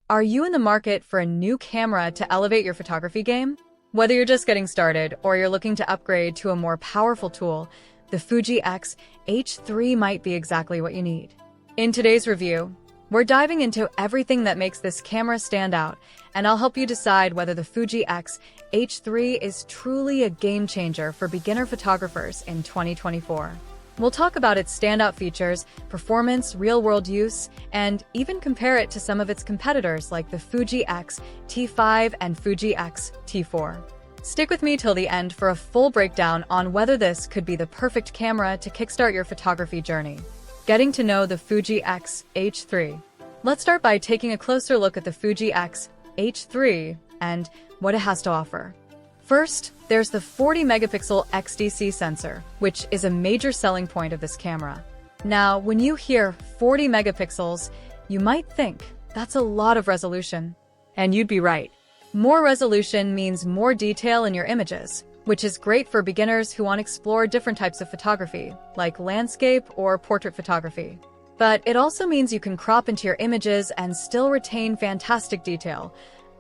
Are you in the market for a new camera to elevate your photography game? Whether you're just getting started or you're looking to upgrade to a more powerful tool, the Fuji X-H3 might be exactly what you need. In today's review, we're diving into everything that makes this camera stand out, and I'll help you decide whether the Fuji X-H3 is truly a game changer for beginner photographers in 2024. We'll talk about its standout features, performance, real-world use, and even compare it to some of its competitors like the Fuji X-T5 and Fuji X-T4. Stick with me till the end for a full breakdown on whether this could be the perfect camera to kickstart your photography journey. Getting to know the Fuji X-H3. Let's start by taking a closer look at the Fuji X-H3 and what it has to offer. First, there's the 40-megapixel XDC sensor, which is a major selling point of this camera. Now, when you hear 40 megapixels, you might think that's a lot of resolution. And you'd be right. More resolution means more detail in your images, which is great for beginners who want to explore different types of photography, like landscape or portrait photography. But it also means you can crop into your images and still retain fantastic detail,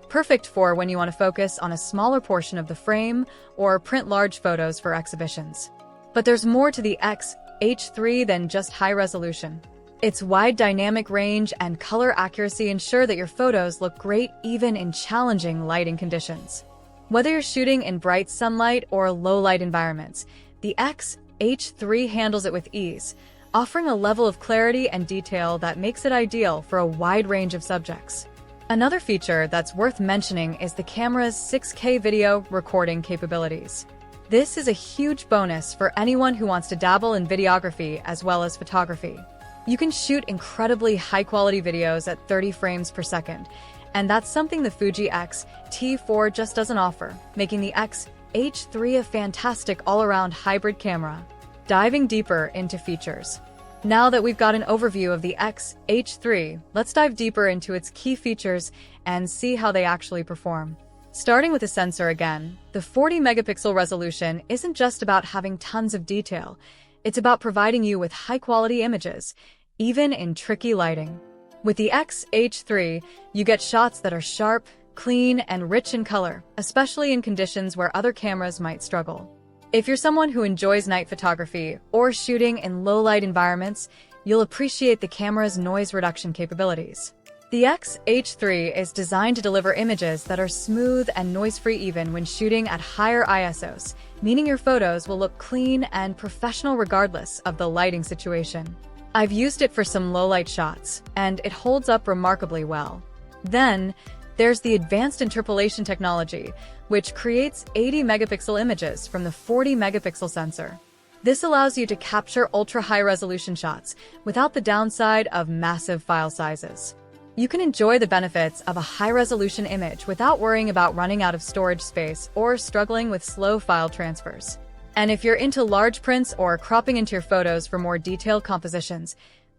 perfect for when you want to focus on a smaller portion of the frame or print large photos for exhibitions. But there's more to the X-H3 than just high resolution. Its wide dynamic range and color accuracy ensure that your photos look great even in challenging lighting conditions. Whether you're shooting in bright sunlight or low-light environments, the X-H3 handles it with ease, offering a level of clarity and detail that makes it ideal for a wide range of subjects. Another feature that's worth mentioning is the camera's 6K video recording capabilities. This is a huge bonus for anyone who wants to dabble in videography as well as photography. You can shoot incredibly high-quality videos at 30 frames per second, and that's something the Fuji X-T4 just doesn't offer, making the X-H3 a fantastic all-around hybrid camera. Diving deeper into features. Now that we've got an overview of the X-H3, let's dive deeper into its key features and see how they actually perform. Starting with the sensor again, the 40-megapixel resolution isn't just about having tons of detail. It's about providing you with high-quality images, even in tricky lighting. With the X-H3, you get shots that are sharp, clean, and rich in color, especially in conditions where other cameras might struggle. If you're someone who enjoys night photography or shooting in low-light environments, you'll appreciate the camera's noise reduction capabilities. The X-H3 is designed to deliver images that are smooth and noise-free even when shooting at higher ISOs, meaning your photos will look clean and professional regardless of the lighting situation. I've used it for some low-light shots, and it holds up remarkably well. Then, there's the advanced interpolation technology, which creates 80-megapixel images from the 40-megapixel sensor. This allows you to capture ultra-high-resolution shots without the downside of massive file sizes. You can enjoy the benefits of a high-resolution image without worrying about running out of storage space or struggling with slow file transfers. And if you're into large prints or cropping into your photos for more detailed compositions,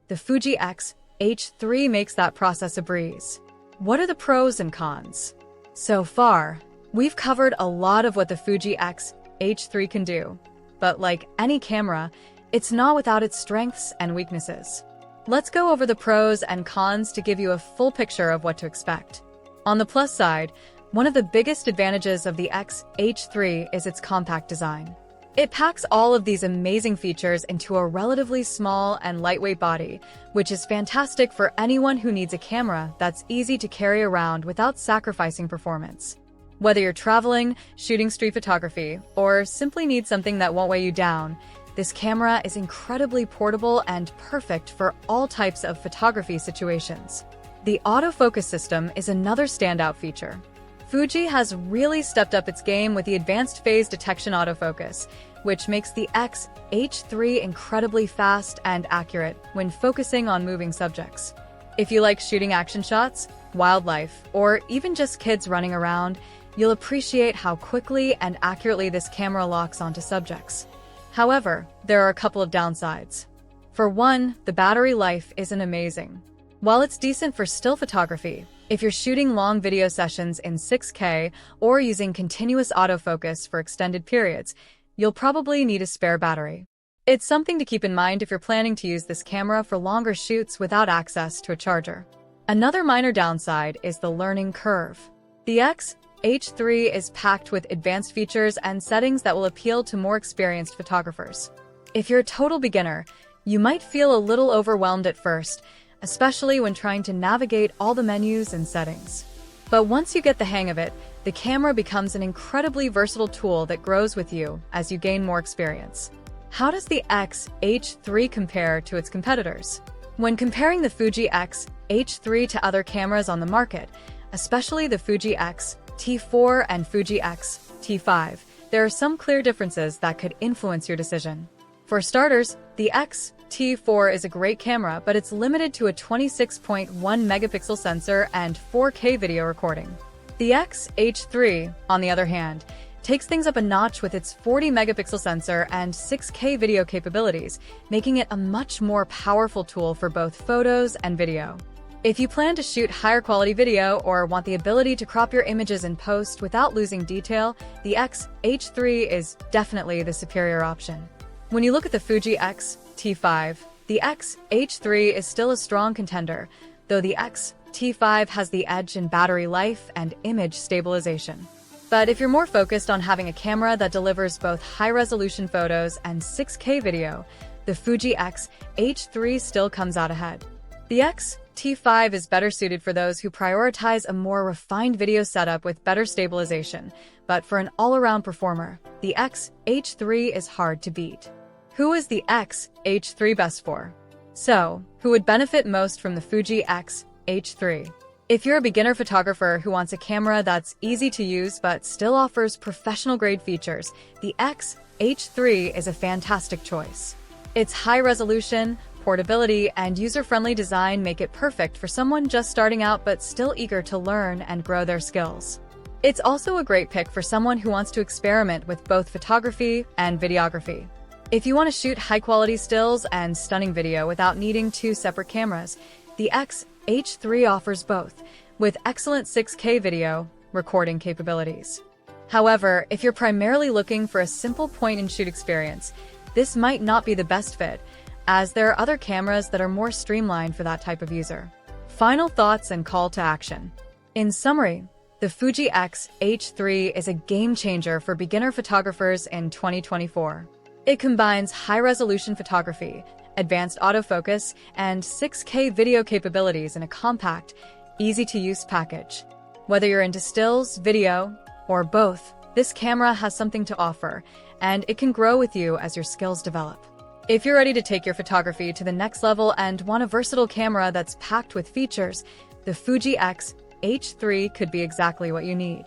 the Fuji X-H3 makes that process a breeze. What are the pros and cons? So far, we've covered a lot of what the Fuji X-H3 can do, but like any camera, it's not without its strengths and weaknesses. Let's go over the pros and cons to give you a full picture of what to expect. On the plus side, one of the biggest advantages of the X-H3 is its compact design. It packs all of these amazing features into a relatively small and lightweight body, which is fantastic for anyone who needs a camera that's easy to carry around without sacrificing performance. Whether you're traveling, shooting street photography, or simply need something that won't weigh you down, this camera is incredibly portable and perfect for all types of photography situations. The autofocus system is another standout feature. Fuji has really stepped up its game with the advanced phase detection autofocus, which makes the X-H3 incredibly fast and accurate when focusing on moving subjects. If you like shooting action shots, wildlife, or even just kids running around, you'll appreciate how quickly and accurately this camera locks onto subjects. However, there are a couple of downsides. For one, the battery life isn't amazing. While it's decent for still photography, if you're shooting long video sessions in 6K or using continuous autofocus for extended periods, you'll probably need a spare battery. It's something to keep in mind if you're planning to use this camera for longer shoots without access to a charger. Another minor downside is the learning curve. The X-H3 is packed with advanced features and settings that will appeal to more experienced photographers. If you're a total beginner, you might feel a little overwhelmed at first, especially when trying to navigate all the menus and settings. But once you get the hang of it, the camera becomes an incredibly versatile tool that grows with you as you gain more experience. How does the X-H3 compare to its competitors? When comparing the Fuji X-H3 to other cameras on the market, especially the Fuji X-T4 and Fuji X-T5, there are some clear differences that could influence your decision. For starters, the X-T4 is a great camera, but it's limited to a 26.1 megapixel sensor and 4K video recording. The X-H3, on the other hand, takes things up a notch with its 40 megapixel sensor and 6K video capabilities, making it a much more powerful tool for both photos and video. If you plan to shoot higher quality video or want the ability to crop your images in post without losing detail, the X-H3 is definitely the superior option. When you look at the Fuji X-T5, the X-H3 is still a strong contender, though the X-T5 has the edge in battery life and image stabilization. But if you're more focused on having a camera that delivers both high-resolution photos and 6K video, the Fuji X-H3 still comes out ahead. The X-T5 is better suited for those who prioritize a more refined video setup with better stabilization, but for an all-around performer, the X-H3 is hard to beat. Who is the X-H3 best for? So, who would benefit most from the Fuji X-H3? If you're a beginner photographer who wants a camera that's easy to use but still offers professional-grade features, the X-H3 is a fantastic choice. Its high resolution, portability, and user-friendly design make it perfect for someone just starting out but still eager to learn and grow their skills. It's also a great pick for someone who wants to experiment with both photography and videography. If you want to shoot high-quality stills and stunning video without needing two separate cameras, the X-H3 offers both, with excellent 6K video recording capabilities. However, if you're primarily looking for a simple point-and-shoot experience, this might not be the best fit, as there are other cameras that are more streamlined for that type of user. Final thoughts and call to action. In summary, the Fuji X-H3 is a game-changer for beginner photographers in 2024. It combines high-resolution photography, advanced autofocus, and 6K video capabilities in a compact, easy-to-use package. Whether you're into stills, video, or both, this camera has something to offer, and it can grow with you as your skills develop. If you're ready to take your photography to the next level and want a versatile camera that's packed with features, the Fuji X-H3 could be exactly what you need.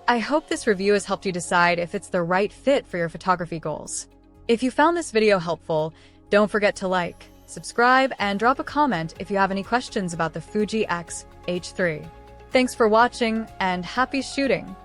I hope this review has helped you decide if it's the right fit for your photography goals. If you found this video helpful, don't forget to like, subscribe, and drop a comment if you have any questions about the Fuji X-H3. Thanks for watching, and happy shooting!